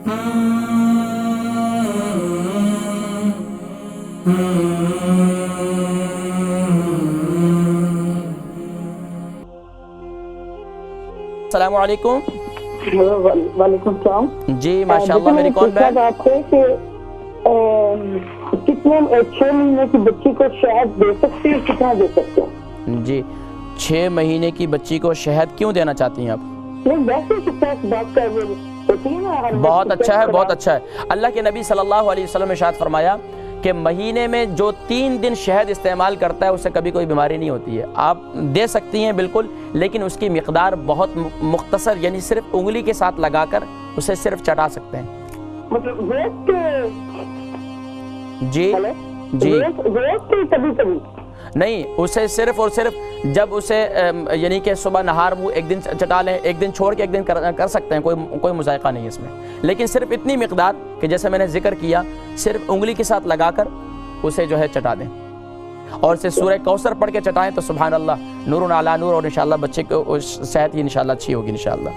السلام علیکم. وعلیکم السلام. جی ماشاء اللہ. میری کون بہن؟ بات ہے کہ کتنے 6 مہینے کی بچی کو شہد دے سکتے ہیں, کتنا دے سکتے ہیں؟ جی 6 مہینے کی بچی کو شہد کیوں دینا چاہتی ہیں آپ؟ نہیں ویسے کتنا بات کر رہے ہیں. بہت اچھا ہے, بہت اچھا ہے. اللہ کے نبی صلی اللہ علیہ وسلم نے ارشاد فرمایا کہ مہینے میں جو 3 دن شہد استعمال کرتا ہے اسے کبھی کوئی بیماری نہیں ہوتی ہے. آپ دے سکتی ہیں بالکل, لیکن اس کی مقدار بہت مختصر, یعنی صرف انگلی کے ساتھ لگا کر اسے صرف چٹا سکتے ہیں. مطلب جی جی کبھی نہیں, اسے صرف اور صرف جب اسے یعنی کہ صبح نہار منہ ایک دن چٹا لیں, ایک دن چھوڑ کے ایک دن کر سکتے ہیں, کوئی مذائقہ نہیں ہے اس میں. لیکن صرف اتنی مقدار کہ جیسے میں نے ذکر کیا, صرف انگلی کے ساتھ لگا کر اسے جو ہے چٹا دیں, اور اسے سورہ کوثر پڑھ کے چٹائیں تو سبحان اللہ, نور علی نور, اور انشاءاللہ بچے کو صحت ہی انشاءاللہ اچھی ہوگی انشاءاللہ.